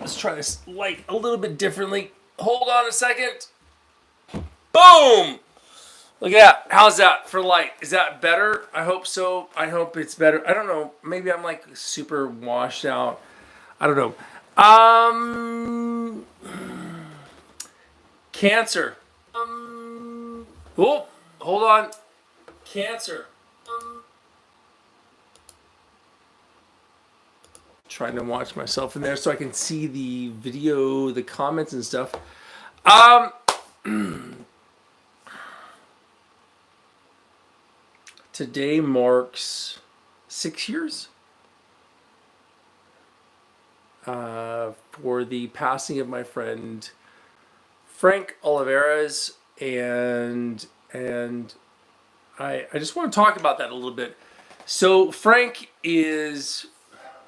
Let's try this light a little bit differently. Hold on a second. Boom! Look at that. How's that for light? Is that better? I hope so. I hope it's better. I don't know. Maybe I'm like super washed out. I don't know. Cancer. Oh, hold on. Cancer. Trying to watch myself in there so I can see the video, the comments and stuff. Today marks 6 years for the passing of my friend Frank Olivares, and I just want to talk about that a little bit. So Frank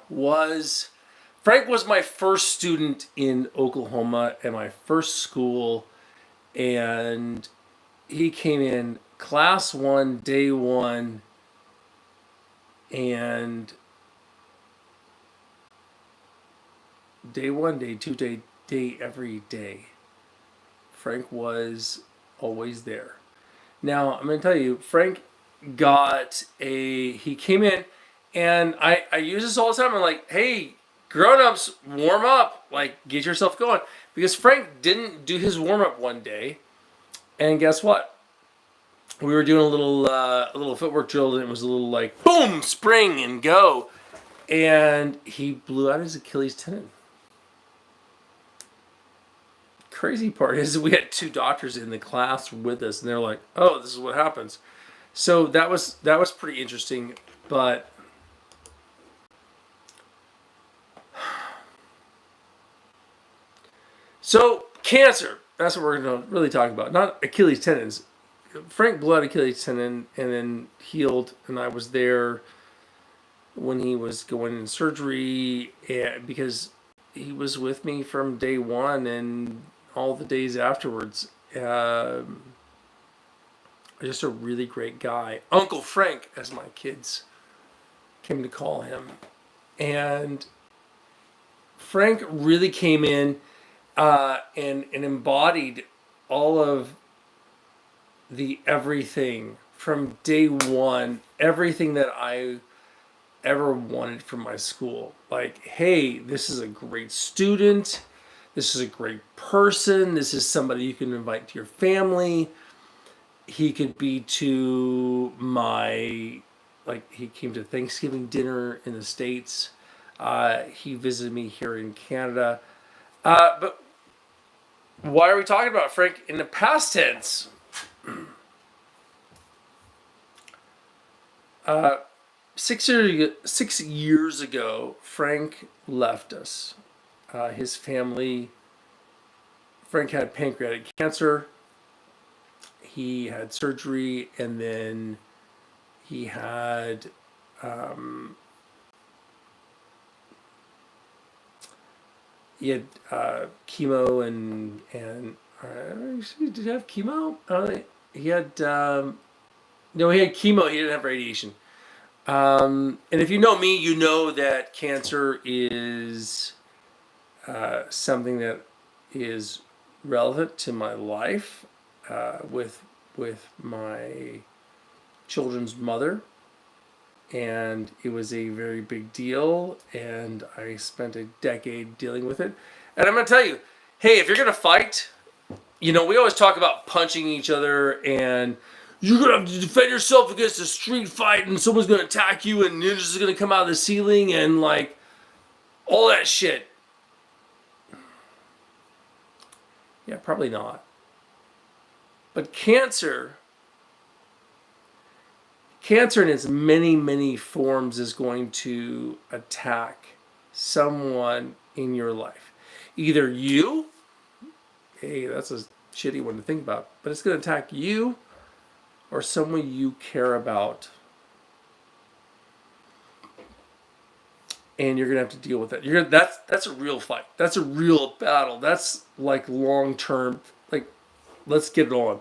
was my first student in Oklahoma and my first school, and he came in class 1, day 1, and day 1, day 2, day every day. Frank was always there. Now, I'm going to tell you, Frank he came in, and I use this all the time. I'm like, hey, grown-ups, warm up. Like, get yourself going. Because Frank didn't do his warm-up one day, and guess what? We were doing a little footwork drill, and it was a little like, boom, spring, and go. And he blew out his Achilles tendon. Crazy part is we had 2 doctors in the class with us, and they're like, oh, this is what happens. So that was pretty interesting. But so cancer, that's what we're going to really talk about, not Achilles tendons. Frank blew out Achilles tendon and then healed, and I was there when he was going in surgery, and because he was with me from day 1 and all the days afterwards. Just a really great guy. Uncle Frank, as my kids came to call him. And Frank really came in and embodied all of the everything from day 1, everything that I ever wanted from my school. Like, hey, this is a great student. This is a great person. This is somebody you can invite to your family. He could be to he came to Thanksgiving dinner in the States. He visited me here in Canada. But why are we talking about Frank in the past tense? 6 years ago, Frank left us. His family, Frank had pancreatic cancer. He had surgery, and then he had chemo and did he have chemo? He had no, he had chemo. He didn't have radiation. And if you know me, you know that cancer is something that is relevant to my life with my children's mother, and it was a very big deal, and I spent a decade dealing with it. And I'm going to tell you, hey, if you're going to fight, we always talk about punching each other, and you're going to have to defend yourself against a street fight, and someone's going to attack you, and ninjas are going to come out of the ceiling, and like all that shit. Yeah, probably not. But cancer in its many, many forms is going to attack someone in your life. Either you, hey, that's a shitty one to think about, but it's going to attack you or someone you care about. And you're going to have to deal with it. That's a real fight. That's a real battle. That's like long-term, like, let's get it on.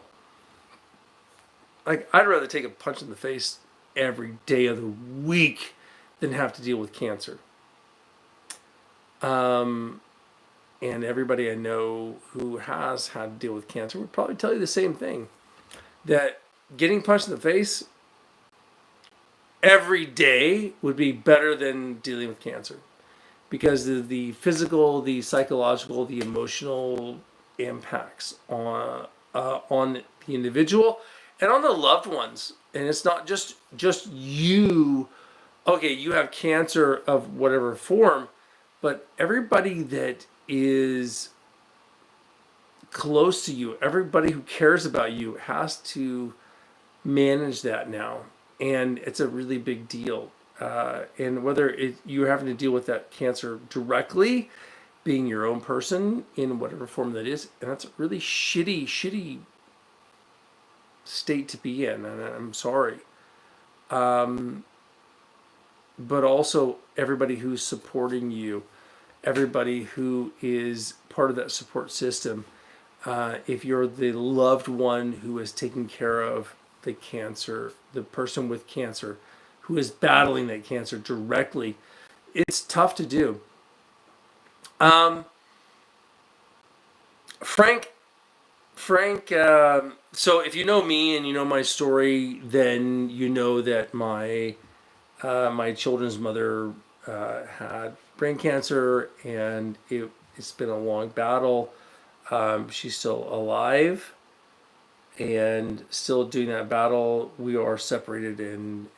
Like, I'd rather take a punch in the face every day of the week than have to deal with cancer. and everybody I know who has had to deal with cancer would probably tell you the same thing, that getting punched in the face every day would be better than dealing with cancer, because of the physical, the psychological, the emotional impacts on the individual and on the loved ones. And it's not just you. Okay, you have cancer of whatever form, but everybody that is close to you, everybody who cares about you, has to manage that now, and it's a really big deal. And whether you're having to deal with that cancer directly, being your own person in whatever form that is, and that's a really shitty state to be in, and I'm sorry. But also everybody who's supporting you, everybody who is part of that support system. If you're the loved one who is taking care of the cancer, the person with cancer who is battling that cancer directly, it's tough to do. Frank, so if you know me and you know my story, then you know that my children's mother had brain cancer, and it's been a long battle. She's still alive and still doing that battle. We are separated and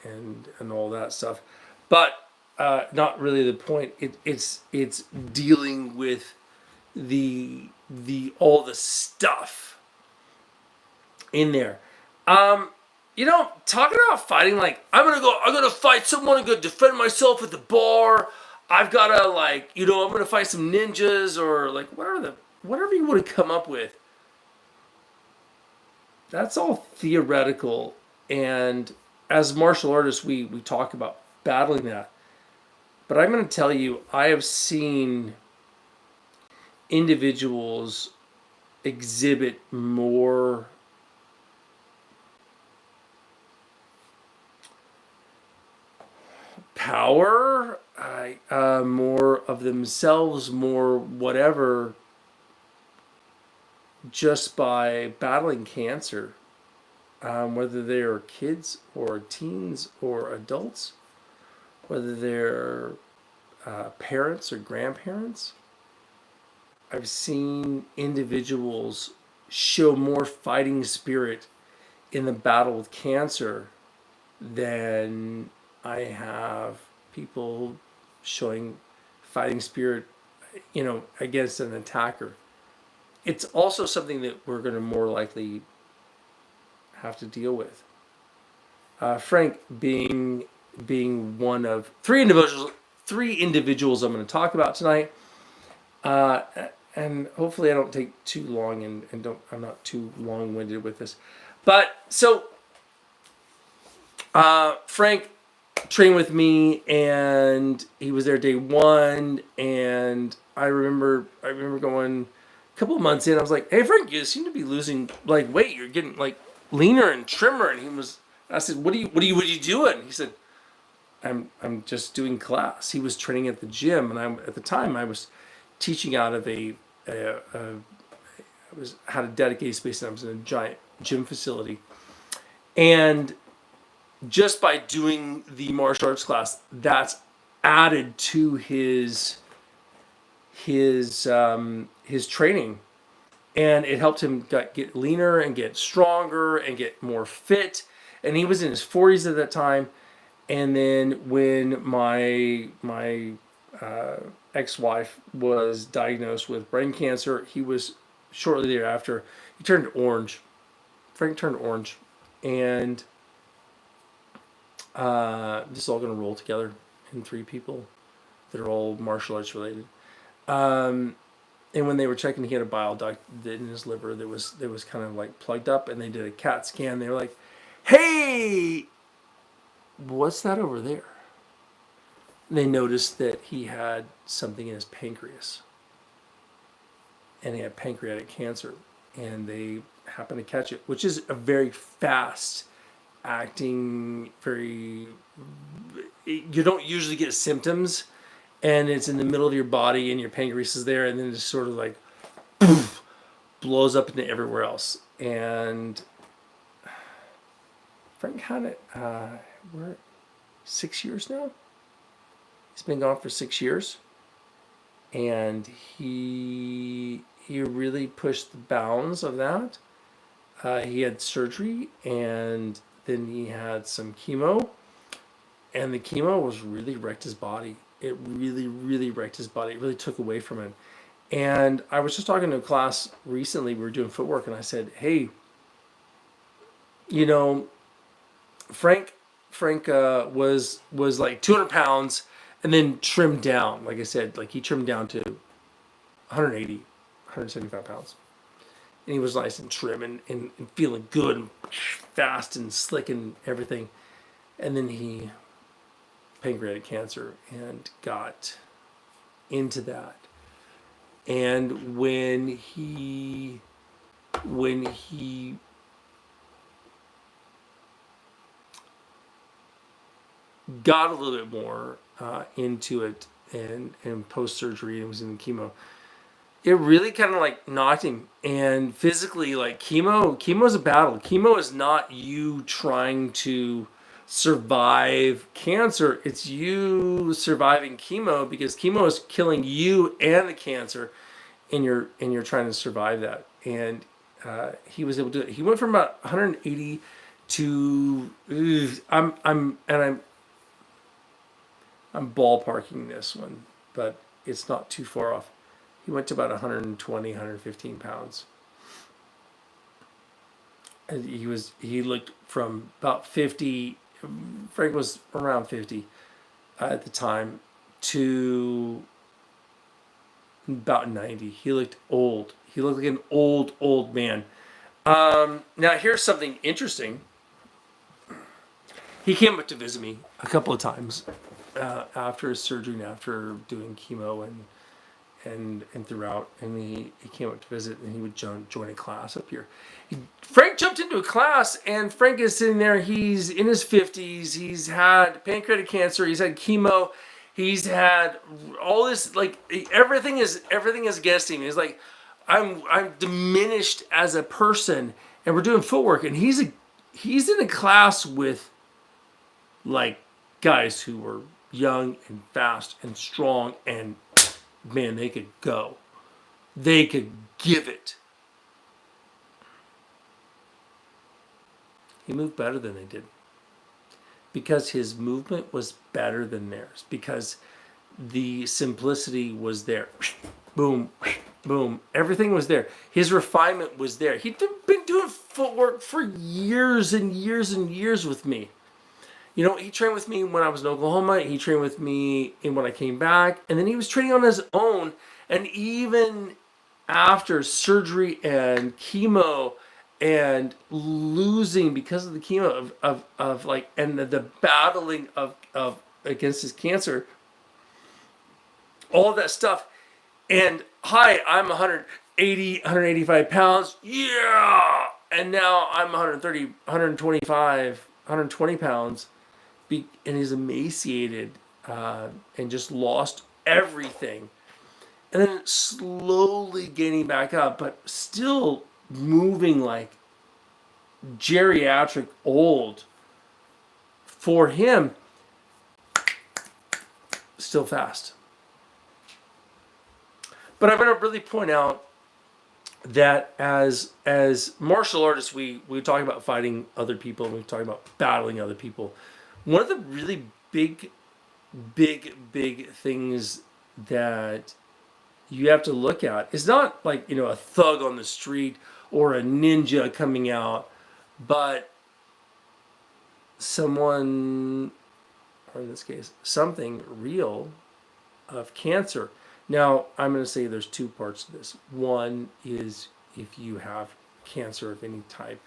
all that stuff, but not really the point. It's dealing with the all the stuff in there. Talking about fighting, like I'm gonna fight someone. I'm gonna defend myself at the bar. I've gotta I'm gonna fight some ninjas, or like whatever you want to come up with. That's all theoretical, and as martial artists, we talk about battling that. But I'm going to tell you, I have seen individuals exhibit more power, more of themselves, more whatever, just by battling cancer, whether they're kids or teens or adults, whether they're parents or grandparents. I've seen individuals show more fighting spirit in the battle with cancer than I have people showing fighting spirit, against an attacker. It's also something that we're going to more likely have to deal with. Frank being one of three individuals I'm going to talk about tonight, and hopefully I don't take too long and I'm not too long-winded with this. But so Frank trained with me, and he was there day one, and I remember going a couple of months in. I was like, "Hey Frank, you seem to be losing weight. You're getting leaner and trimmer." And I said, "What are you doing?" He said, I'm just doing class. He was training at the gym, and at the time I was teaching out of had a dedicated space, and I was in a giant gym facility. And just by doing the martial arts class, that's added to his training, and it helped him get leaner and get stronger and get more fit. And he was in his 40s at that time. And then when my ex-wife was diagnosed with brain cancer, he was shortly thereafter. He turned orange. Frank turned orange, and this is all going to roll together in three people that are all martial arts related. And when they were checking, he had a bile duct in his liver that was kind of plugged up, and they did a CAT scan. They were like, "Hey, what's that over there?" And they noticed that he had something in his pancreas, and he had pancreatic cancer, and they happened to catch it, which is a very fast acting, you don't usually get symptoms and it's in the middle of your body, and your pancreas is there, and then it just sort of like blows up into everywhere else. And Frank had it. We're 6 years now. He's been gone for 6 years, and he really pushed the bounds of that. He had surgery, and then he had some chemo, and the chemo was really wrecked his body. It really, really wrecked his body. It really took away from him. And I was just talking to a class recently. We were doing footwork, and I said, "Hey, you know, Frank, was like 200 pounds, and then trimmed down. Like I said, like he trimmed down to 180, 175 pounds, and he was nice and trim and feeling good and fast and slick and everything. And then he pancreatic cancer and got into that. And when he got a little bit more into it and post surgery and was in the chemo, it really kind of like knocked him. And physically, like chemo is a battle. Chemo is not you trying to survive cancer. It's you surviving chemo, because chemo is killing you and the cancer, and you're trying to survive that. And he was able to do it. He went from about 180 to I'm ballparking this one, but it's not too far off. He went to about 120, 115 pounds. And he looked from about 50. Frank was around 50 at the time, to about 90. He looked old. He looked like an old man. Now here's something interesting. He came up to visit me a couple of times after his surgery and after doing chemo and throughout, and he came up to visit, and he would join a class up here. Frank jumped into a class, and Frank is sitting there. He's in his 50s. He's had pancreatic cancer. He's had chemo. He's had all this, like everything is against him. He's like, I'm diminished as a person, and we're doing footwork, and he's in a class with like guys who were young and fast and strong, and man, they could go. They could give it. He moved better than they did, because his movement was better than theirs, because the simplicity was there. Boom, boom. Everything was there. His refinement was there. He'd been doing footwork for years and years and years with me. You know, he trained with me when I was in Oklahoma. He trained with me when I came back. And then he was training on his own. And even after surgery and chemo and losing because of the chemo of like, and the battling of against his cancer, all of that stuff. And hi, I'm 180, 185 pounds. Yeah. And now I'm 130, 125, 120 pounds. And he's emaciated and just lost everything, and then slowly gaining back up, but still moving like geriatric old. For him, still fast. But I'm going to really point out that as martial artists, we talk about fighting other people, and we talk about battling other people. One of the really big things that you have to look at is not like, a thug on the street or a ninja coming out, but someone, or in this case, something real of cancer. Now, I'm going to say there's two parts to this. One is, if you have cancer of any type,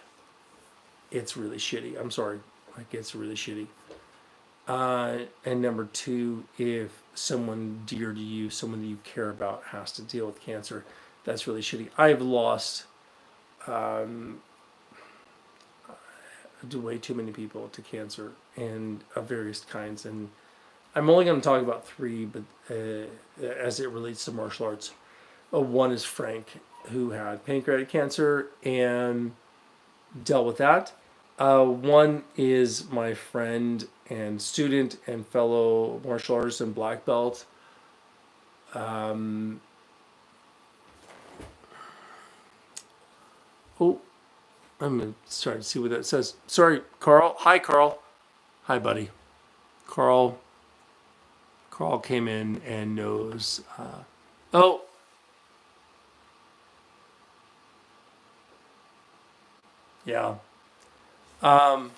it's really shitty. I'm sorry. Like, it's really shitty. And number two, if someone dear to you, someone that you care about, has to deal with cancer, that's really shitty. I've lost way too many people to cancer, and of various kinds, and I'm only going to talk about three, but as it relates to martial arts. One is Frank, who had pancreatic cancer and dealt with that. One is my friend and student and fellow martial artist and black belt. Um, oh, I'm going to try to see what that says. Sorry, Carl. Hi, Carl. Hi, buddy. Carl. Carl came in and knows. Oh, yeah. Um,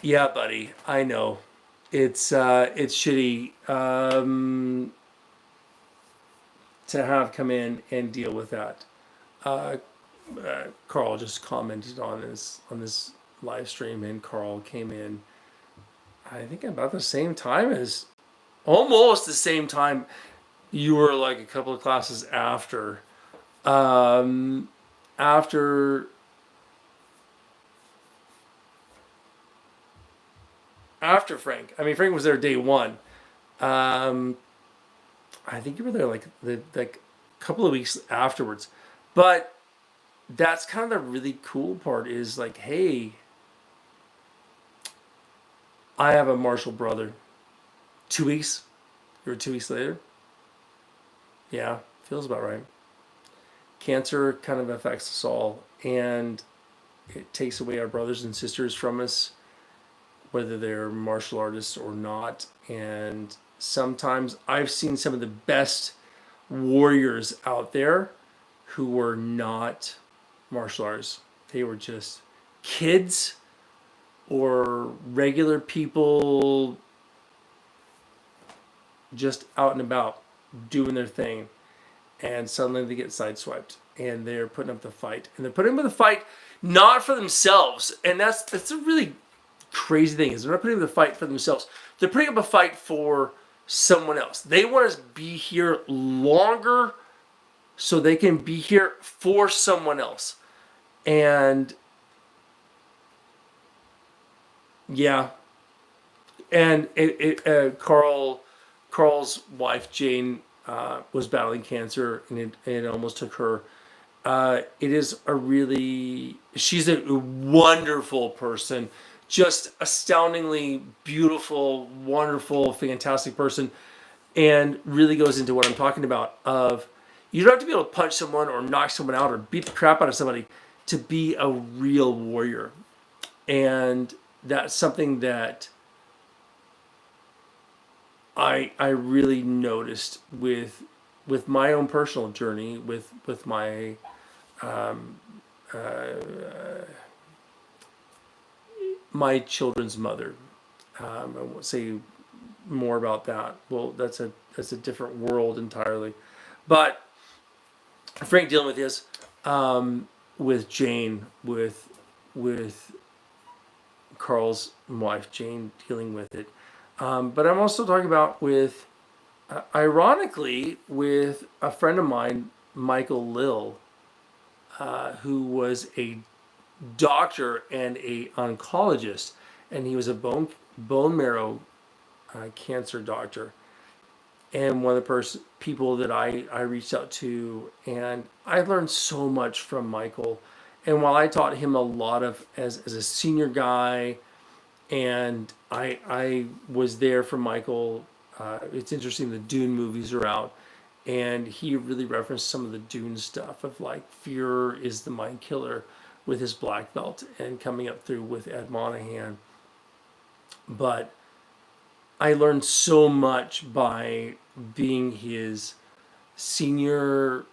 yeah, buddy. I know. It's shitty to have come in and deal with that. Uh, Carl just commented on this live stream, and Carl came in. I think about the same time as almost the same time. You were like a couple of classes after. Um, after after Frank. I mean, Frank was there day one. Um, I think you were there like the like couple of weeks afterwards. But that's kind of the really cool part is like, hey, I have a martial brother. 2 weeks? You were 2 weeks later? Yeah, feels about right. Cancer kind of affects us all, and it takes away our brothers and sisters from us, whether they're martial artists or not. And sometimes I've seen some of the best warriors out there who were not martial artists. They were just kids or regular people just out and about doing their thing, and suddenly they get sideswiped and they're putting up the fight, and they're putting up the fight not for themselves, and that's a really crazy thing is they're not putting up the fight for themselves, they're putting up a fight for someone else. They want to be here longer so they can be here for someone else. And yeah, and Carl's wife Jane was battling cancer, and it almost took her. It is a really she's a wonderful person, just astoundingly beautiful, wonderful, fantastic person, and really goes into what I'm talking about. Of you don't have to be able to punch someone or knock someone out or beat the crap out of somebody to be a real warrior, and that's something that I really noticed with my own personal journey with my my children's mother. I won't say more about that. Well, that's a different world entirely. But Frank dealing with his with Jane with Carl's wife Jane dealing with it. But I'm also talking about with, ironically, with a friend of mine, Michael Lill, who was a doctor and a oncologist, and he was a bone marrow cancer doctor, and one of the people that I reached out to, and I learned so much from Michael. And while I taught him a lot of as a senior guy, and I was there for Michael. It's interesting. The Dune movies are out, and he really referenced some of the Dune stuff of like fear is the mind killer with his black belt and coming up through with Ed Monahan. But I learned so much by being his senior,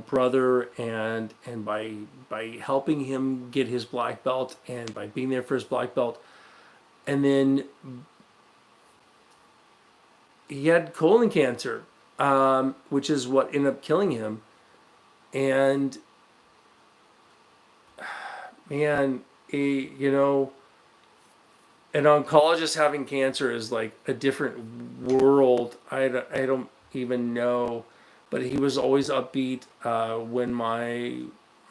brother, and by helping him get his black belt and by being there for his black belt. And then he had colon cancer, which is what ended up killing him. And man, an oncologist having cancer is like a different world. I don't even know, but he was always upbeat. When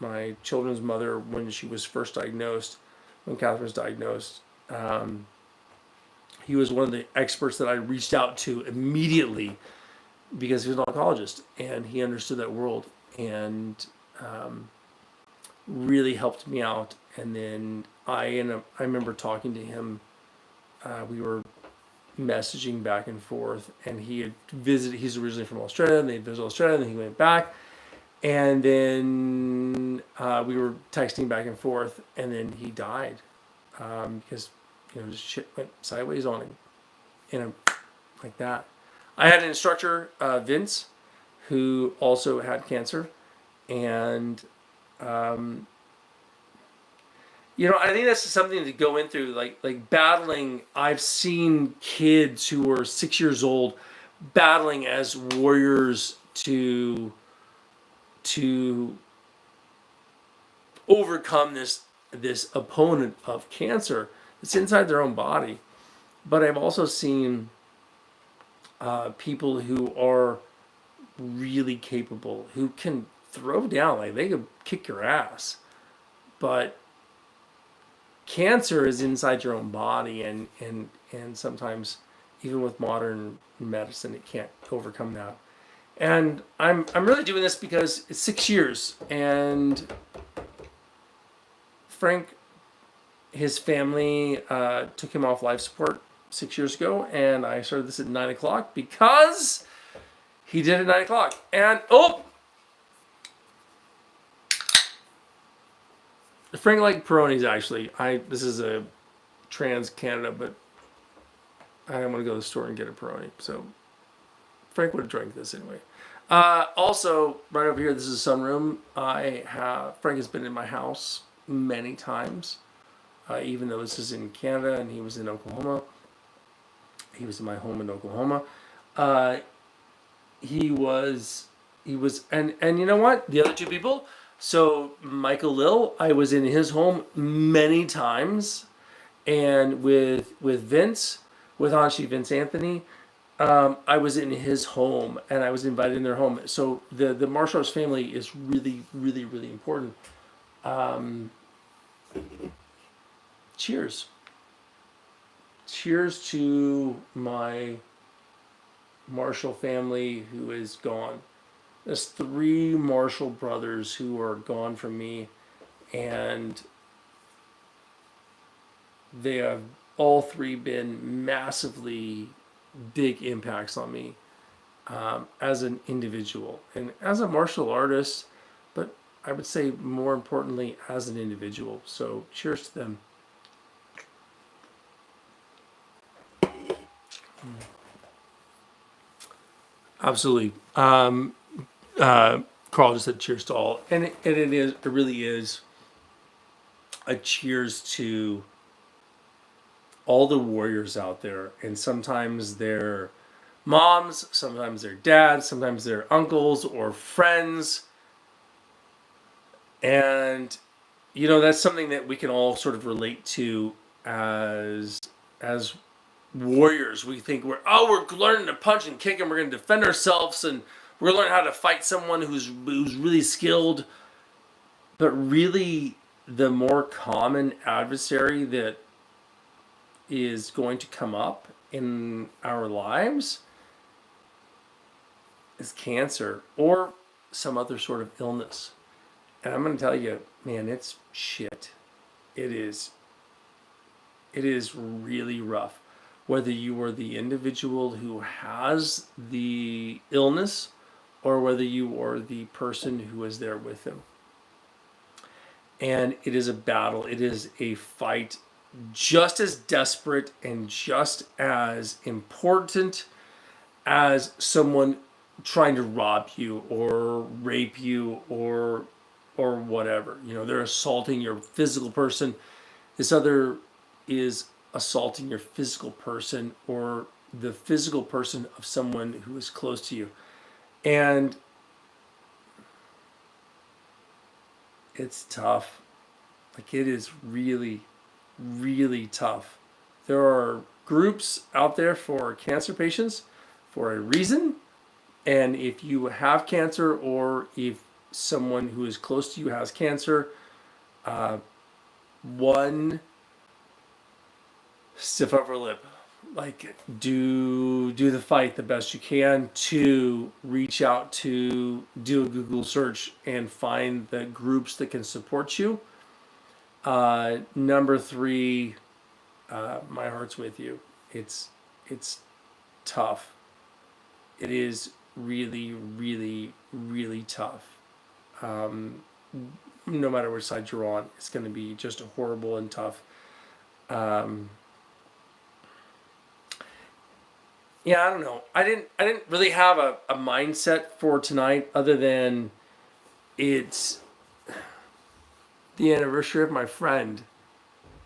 my children's mother when she was first diagnosed, when Catherine was diagnosed. He was one of the experts that I reached out to immediately because he was an oncologist and he understood that world and really helped me out. And then I remember talking to him. We were messaging back and forth, and he had visited. He's originally from Australia, and they visited Australia, and then he went back, and then we were texting back and forth, and then he died because just shit went sideways on him, like that. I had an instructor, Vince, who also had cancer, and I think that's something to go into, like battling. I've seen kids who were 6 years old battling as warriors to overcome this opponent of cancer. It's inside their own body. But I've also seen people who are really capable, who can throw down, like they could kick your ass. But cancer is inside your own body, and sometimes even with modern medicine, it can't overcome that. And I'm really doing this because it's 6 years, and Frank, his family took him off life support 6 years ago, and I started this at 9 o'clock because he did it at 9 o'clock. And Frank liked Peronis, actually. This is a Trans Canada, but I didn't want to go to the store and get a Peroni, so Frank would have drank this anyway. Also, right over here, this is a sunroom. Frank has been in my house many times, even though this is in Canada and he was in Oklahoma. He was in my home in Oklahoma. He was, and you know what? The other two people. So Michael Lill, I was in his home many times, and with Vince, with Vince Anthony, I was in his home, and I was invited in their home. So the martial arts family is really, really, really important. Cheers. Cheers to my Marshall family who is gone. There's 3 Marshall brothers who are gone from me, and they have all 3 been massively big impacts on me as an individual and as a martial artist, but I would say more importantly as an individual. So cheers to them. Absolutely. Carl just said cheers to all, and it really is a cheers to all the warriors out there. And sometimes they're moms, sometimes they're dads, sometimes they're uncles or friends, and that's something that we can all sort of relate to as warriors. We think we're learning to punch and kick, and we're going to defend ourselves, and we're going to learn how to fight someone who's really skilled. But really, the more common adversary that is going to come up in our lives is cancer or some other sort of illness. And I'm going to tell you, man, it's shit. It is really rough. Whether you are the individual who has the illness or whether you are the person who is there with him. And it is a battle. It is a fight just as desperate and just as important as someone trying to rob you or rape you or whatever. They're assaulting your physical person. This other is assaulting your physical person or the physical person of someone who is close to you. And it's tough. Like, it is really, really tough. There are groups out there for cancer patients for a reason. And if you have cancer or if someone who is close to you has cancer, one, stiff upper lip. Like, do the fight the best you can. Two, reach out to, do a Google search and find the groups that can support you. Number three, my heart's with you. It's tough. It is really, really, really tough. No matter which side you're on, it's going to be just horrible and tough. Yeah, I don't know. I didn't really have a mindset for tonight other than it's the anniversary of my friend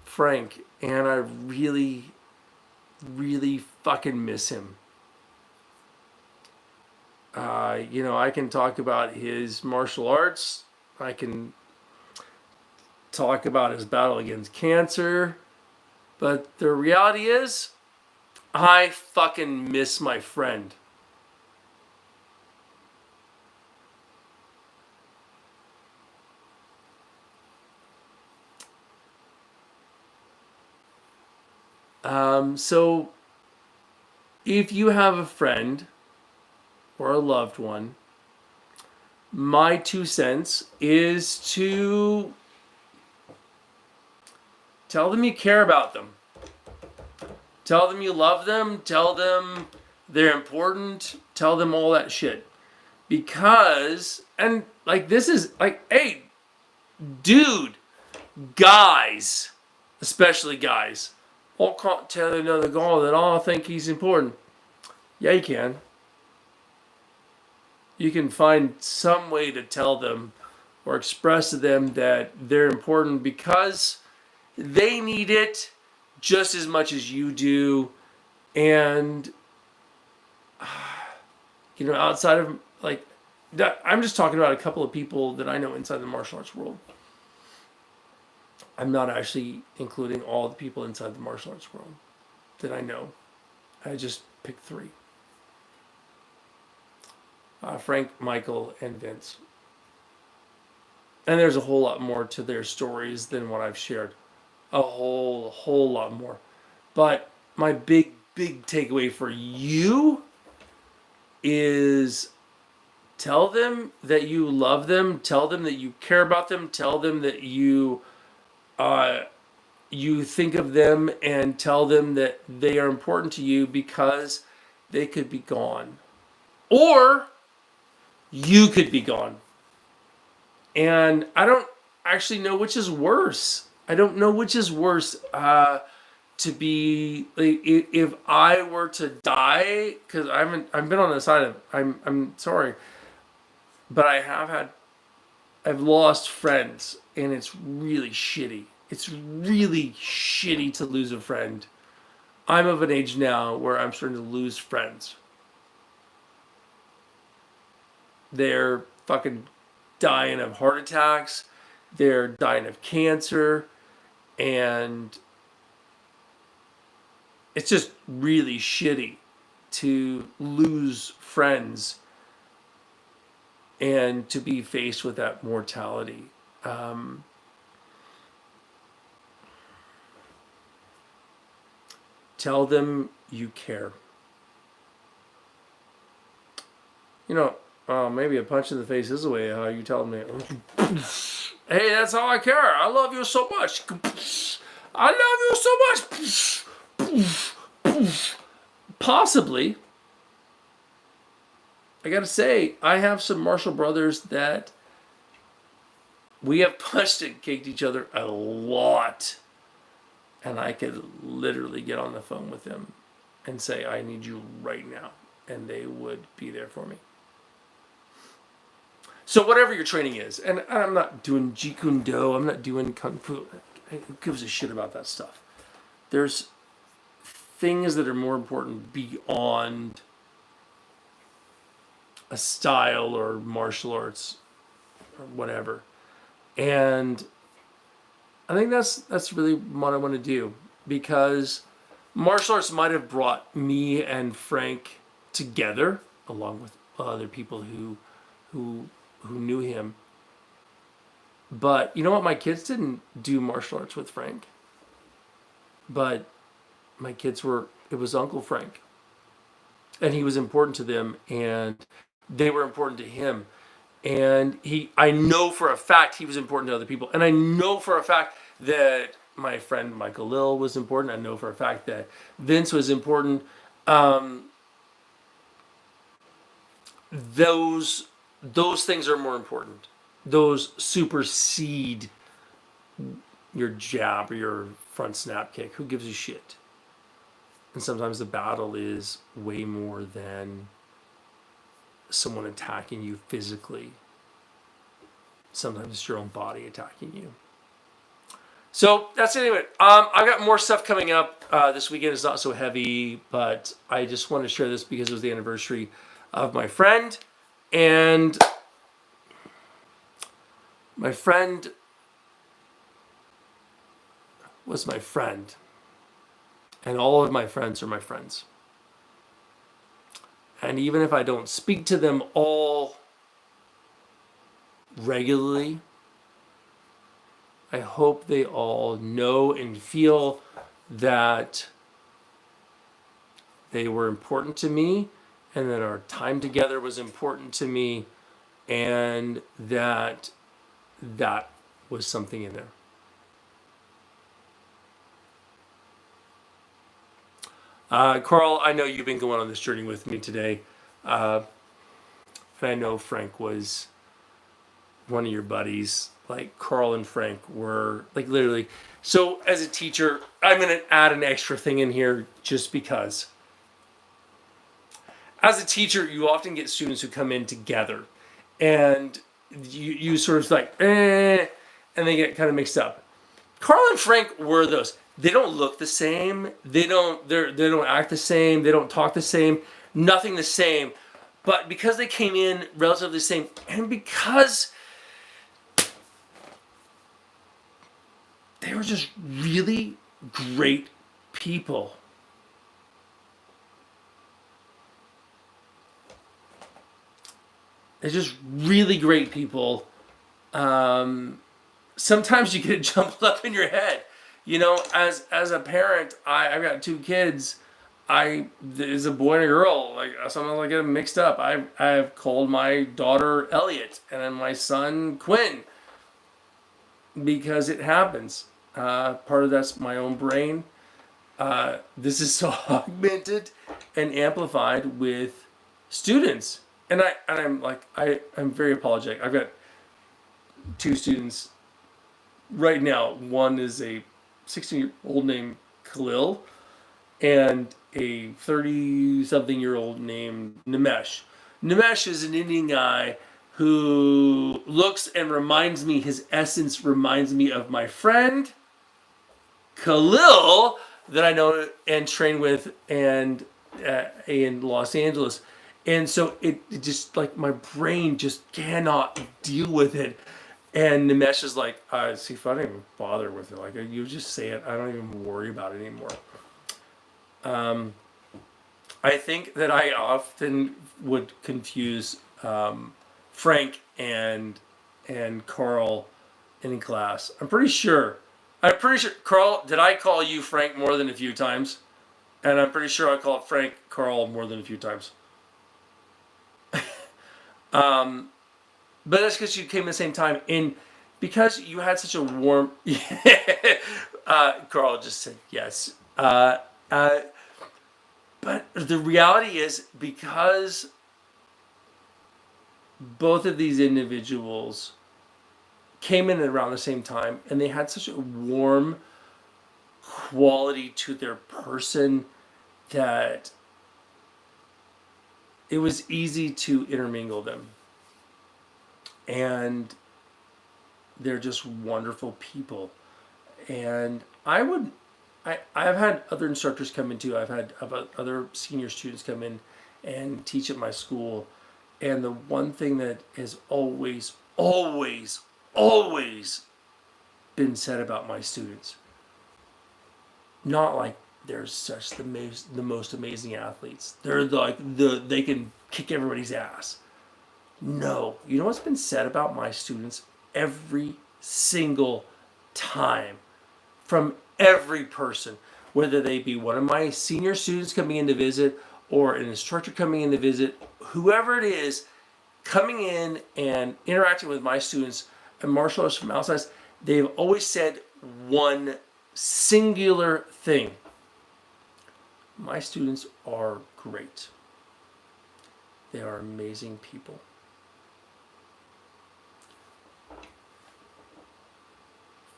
Frank, and I really, really fucking miss him. I can talk about his martial arts. I can talk about his battle against cancer. But the reality is, I fucking miss my friend. So, if you have a friend or a loved one, my 2 cents is to tell them you care about them. Tell them you love them. Tell them they're important. Tell them all that shit. Because, and like, this is like, hey, dude, guys, especially guys, all can't tell another guy that I think he's important. Yeah, you can. You can find some way to tell them or express to them that they're important because they need it just as much as you do. And, outside of, like, I'm just talking about a couple of people that I know inside the martial arts world. I'm not actually including all the people inside the martial arts world that I know. I just picked three. Frank, Michael, and Vince. And there's a whole lot more to their stories than what I've shared. A whole lot more. But my big takeaway for you is tell them that you love them. Tell them that you care about them. Tell them that you think of them, and tell them that they are important to you because they could be gone. Or you could be gone. And I don't actually know which is worse. I don't know which is worse. To be, like, if I were to die, because I've been on the side of, I'm sorry, but I've lost friends, and it's really shitty. It's really shitty to lose a friend. I'm of an age now where I'm starting to lose friends. They're fucking dying of heart attacks. They're dying of cancer. And it's just really shitty to lose friends and to be faced with that mortality. Tell them you care. Maybe a punch in the face is the way how you tell me, hey, that's how I care. I love you so much. I love you so much. Possibly. I gotta say, I have some martial brothers that we have punched and kicked each other a lot. And I could literally get on the phone with them and say, I need you right now. And they would be there for me. So whatever your training is, and I'm not doing Jeet Kune Do, I'm not doing Kung Fu. Who gives a shit about that stuff? There's things that are more important beyond a style or martial arts or whatever. And I think that's really what I want to do, because martial arts might have brought me and Frank together, along with other people who who knew him. But you know what? My kids didn't do martial arts with Frank. But my kids were, it was Uncle Frank. And he was important to them, and they were important to him. And I know for a fact he was important to other people. And I know for a fact that my friend Michael Lill was important. I know for a fact that Vince was important. Those things are more important. Those supersede your jab or your front snap kick. Who gives a shit? And sometimes the battle is way more than someone attacking you physically. Sometimes it's your own body attacking you. So that's it anyway. I've got more stuff coming up. This weekend is not so heavy, but I just want to share this because it was the anniversary of my friend. And my friend was my friend. And all of my friends are my friends. And even if I don't speak to them all regularly, I hope they all know and feel that they were important to me, and that our time together was important to me, and that was something in there. Carl, I know you've been going on this journey with me today. And I know Frank was one of your buddies. Like, Carl and Frank were, like, literally. So, as a teacher, I'm going to add an extra thing in here just because. As a teacher, you often get students who come in together. And you sort of like, and they get kind of mixed up. Carl and Frank were those. They don't look the same. They don't act the same. They don't talk the same. Nothing the same. But because they came in relatively the same, and because they were just really great people. They're just really great people. Sometimes you get it jumbled up in your head. You know, as a parent, I've got 2 kids. There's a boy and a girl. Like, sometimes I get them mixed up. I've called my daughter Elliot and then my son Quinn because it happens. Part of that's my own brain. This is so augmented and amplified with students, and I'm very apologetic. I've got 2 students right now. One is a 16-year-old named Khalil, and a 30-something-year-old named Nimesh. Nimesh is an Indian guy who looks and reminds me, his essence reminds me of my friend Khalil that I know and train with and in Los Angeles. And so it just, like, my brain just cannot deal with it. And Nimesh is like, see, if I don't even bother with it, like, you just say it, I don't even worry about it anymore. I think that I often would confuse Frank and Carl in class. I'm pretty sure, Carl, did I call you Frank more than a few times? And I'm pretty sure I called Frank Carl more than a few times. But that's because you came at the same time. And because you had such a warm... Carl just said yes. But the reality is, because both of these individuals came in around the same time, and they had such a warm quality to their person that it was easy to intermingle them. And they're just wonderful people. And I've had other instructors come in too. I've had other senior students come in and teach at my school. And the one thing that has always, always, always been said about my students, not like they're such the most amazing athletes. They're they can kick everybody's ass. No. You know what's been said about my students every single time from every person, whether they be one of my senior students coming in to visit or an instructor coming in to visit, whoever it is coming in and interacting with my students and martial artists from outside, they've always said one singular thing. My students are great. They are amazing people.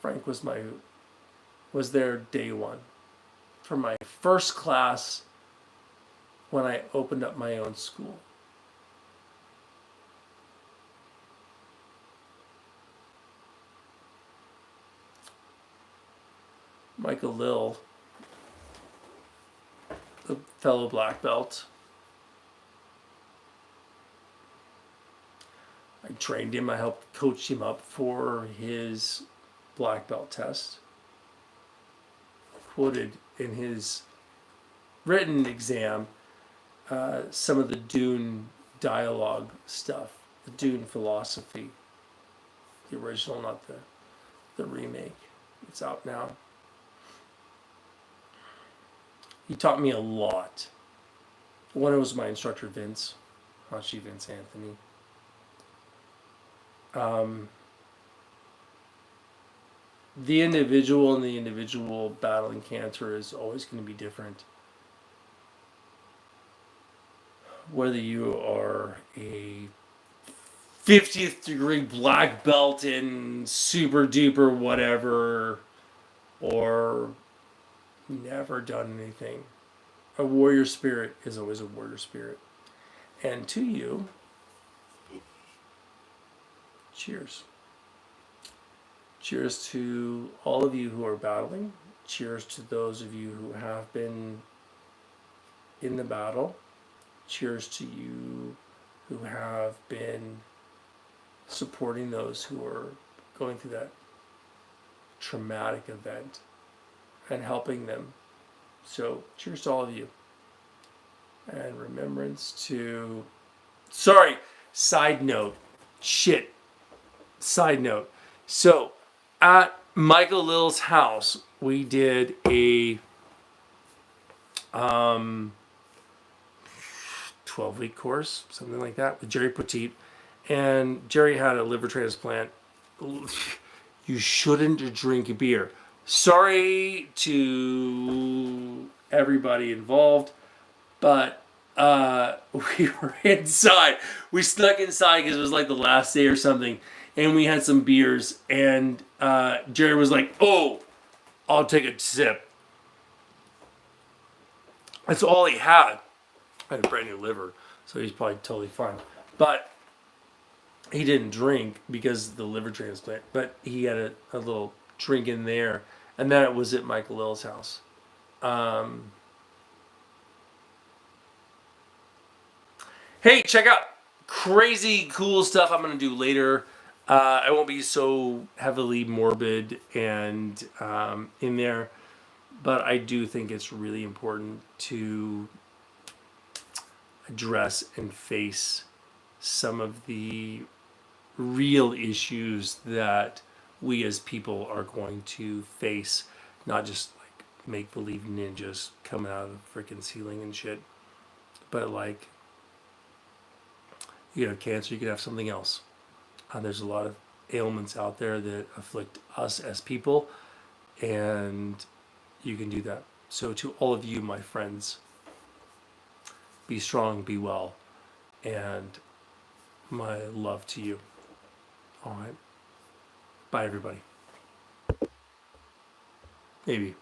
Frank was there day one for my first class when I opened up my own school. Michael Lill, the fellow black belt, I trained him. I helped coach him up for his black belt test. Quoted in his written exam some of the Dune dialogue stuff, the Dune philosophy, the original, not the remake. It's out now. He taught me a lot. One was my instructor, Vince, Hachi Vince Anthony. The individual and the individual battling cancer is always going to be different. Whether you are a 50th degree black belt in super duper whatever, or never done anything, a warrior spirit is always a warrior spirit. And to you, cheers. Cheers to all of you who are battling. Cheers to those of you who have been in the battle. Cheers to you who have been supporting those who are going through that traumatic event and helping them. So cheers to all of you. And remembrance to... Side note. So at Michael Lill's house, we did a 12-week course, something like that, with Jerry Petit. And Jerry had a liver transplant. You shouldn't drink beer. Sorry to everybody involved, but we were inside. We snuck inside because it was like the last day or something, and we had some beers, and Jerry was like, "Oh, I'll take a sip." That's all he had. I had a brand new liver, so he's probably totally fine. But he didn't drink because of the liver transplant, but he had a little drink in there, and then it was at Michael Lill's house. Hey, check out crazy cool stuff I'm going to do later. I won't be so heavily morbid and in there, but I do think it's really important to address and face some of the real issues that we as people are going to face, not just like make-believe ninjas coming out of the freaking ceiling and shit, but like, you could have cancer, you could have something else. There's a lot of ailments out there that afflict us as people, and you can do that. So to all of you, my friends, be strong, be well, and my love to you. All right. Bye, everybody. Maybe.